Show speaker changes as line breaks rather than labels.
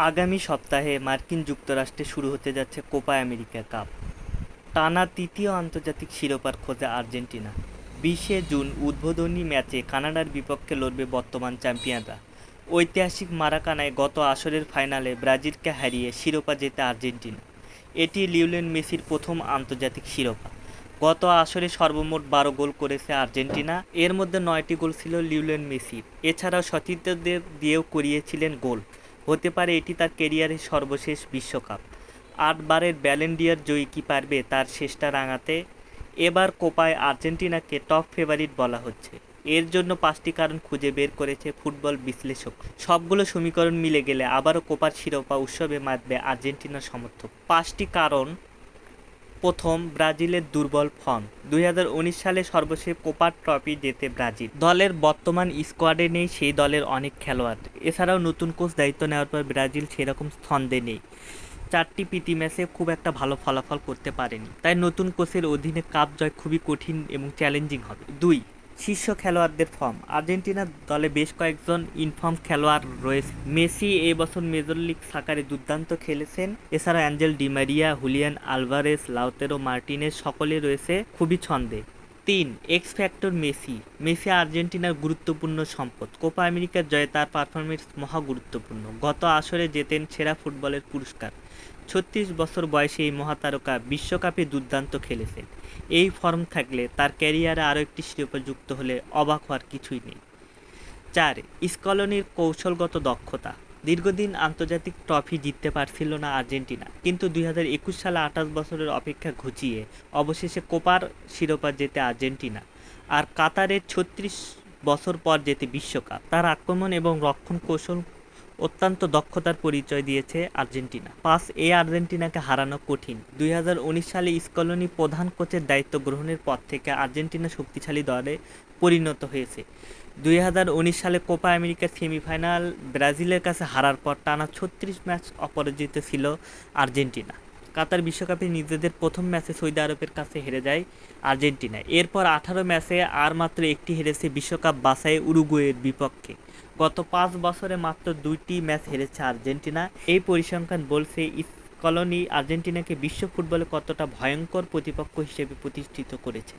আগামী সপ্তাহে মার্কিন যুক্তরাষ্ট্রে শুরু হতে যাচ্ছে কোপা আমেরিকা কাপ। টানা তৃতীয় আন্তর্জাতিক শিরোপার খোঁজে আর্জেন্টিনা। 20শে জুন উদ্বোধনী ম্যাচে কানাডার বিপক্ষে লড়বে বর্তমান চ্যাম্পিয়নরা। ঐতিহাসিক মারাকানায় গত আসরের ফাইনালে ব্রাজিলকে হারিয়ে শিরোপা জেতে আর্জেন্টিনা। এটি লিওনেল মেসির প্রথম আন্তর্জাতিক শিরোপা। গত আসরে সর্বমোট 12 গোল করেছে আর্জেন্টিনা, এর মধ্যে 9টি গোল ছিল লিওনেল মেসির। এছাড়াও সতীর্থদের দিয়েও করিয়েছিলেন গোল। হতে পারে এটি তার ক্যারিয়ারের সর্বশেষ বিশ্বকাপ। 8বারের ব্যালন ডি'অর জয়ী কি পারবে তার শেষটা রাঙাতে? এবার কোপায় আর্জেন্টিনাকে টপ ফেভারিট বলা হচ্ছে। এর জন্য 5টি কারণ খুঁজে বের করেছে ফুটবল বিশ্লেষক। সবগুলো সমীকরণ মিলে গেলে আবারও কোপার শিরোপা উৎসবে মাতবে আর্জেন্টিনার সমর্থক। 5টি কারণ। প্রথম, ব্রাজিলের দুর্বল ফর্ম। 2019 সালে সর্বশেষ কোপা ট্রফি জেতে ব্রাজিল। দলের বর্তমান স্কোয়াডে নেই সেই দলের অনেক খেলোয়াড়। এছাড়াও নতুন কোচ দায়িত্ব নেওয়ার পর ব্রাজিল সেরকম ছন্দে নেই। 4টি প্রীতি ম্যাচে খুব একটা ভালো ফলাফল করতে পারেনি, তাই নতুন কোচের অধীনে কাপ জয় খুবই কঠিন এবং চ্যালেঞ্জিং হবে। 2, শীর্ষ খেলোয়াড়দের ফর্ম। আর্জেন্টিনার দলে বেশ কয়েকজন ইনফর্ম খেলোয়াড় রয়েছে। মেসি এই বছর মেজর লিগ সকারে দুর্দান্ত খেলেছেন। এছাড়া Angel Di Maria, Julian Alvarez, Lautaro Martinez সকলে রয়েছে খুবই ছন্দে। 3, এক্স ফ্যাক্টর মেসি। মেসি আর্জেন্টিনার গুরুত্বপূর্ণ সম্পদ। কোপা আমেরিকার জয়ে তার পারফরমেন্স মহা গুরুত্বপূর্ণ। গত আসরে জেতেন সেরা ফুটবলের পুরস্কার। 36 বছর বয়সে এই মহাতারকা বিশ্বকাপে দুর্দান্ত খেলেছেন। এই ফর্ম থাকলে তার ক্যারিয়ারে আরও একটি শিরোপা যুক্ত হলে অবাক হওয়ার কিছুই নেই। 4, স্কলনির কৌশলগত দক্ষতা। দীর্ঘদিন আন্তর্জাতিক ট্রফি জিততে পারছিল না আর্জেন্টিনা, কিন্তু 2021 সালে 28 বছরের অপেক্ষা ঘুচিয়ে অবশেষে কোপার শিরোপা জেতে আর্জেন্টিনা। আর কাতারের 36 বছর পর জেতে বিশ্বকাপ। তার আক্রমণ এবং রক্ষণ কৌশল অত্যন্ত দক্ষতার পরিচয় দিয়েছে আর্জেন্টিনা। 5, এই আর্জেন্টিনাকে হারানো কঠিন। 2019 সালে স্কলনি প্রধান কোচের দায়িত্ব গ্রহণের পর থেকে আর্জেন্টিনা শক্তিশালী দলে পরিণত হয়েছে। 2019 সালে কোপা আমেরিকার সেমিফাইনাল ব্রাজিলের কাছে হারার পর টানা 36 ম্যাচ অপরাজিত ছিল আর্জেন্টিনা। কাতার বিশ্বকাপে নিজেদের প্রথম ম্যাচে সৌদি আরবের কাছে হেরে যায় আর্জেন্টিনা। এরপর 18 ম্যাচে আর মাত্র একটি হেরেছে বিশ্বকাপ বাছাই উরুগুয়ের বিপক্ষে। গত 5 বছরে মাত্র 2টি ম্যাচ হেরেছে আর্জেন্টিনা। এই পরিসংখ্যান বলছে স্কলনি আর্জেন্টিনাকে বিশ্ব ফুটবলে কতটা ভয়ঙ্কর প্রতিপক্ষ হিসেবে প্রতিষ্ঠিত করেছে।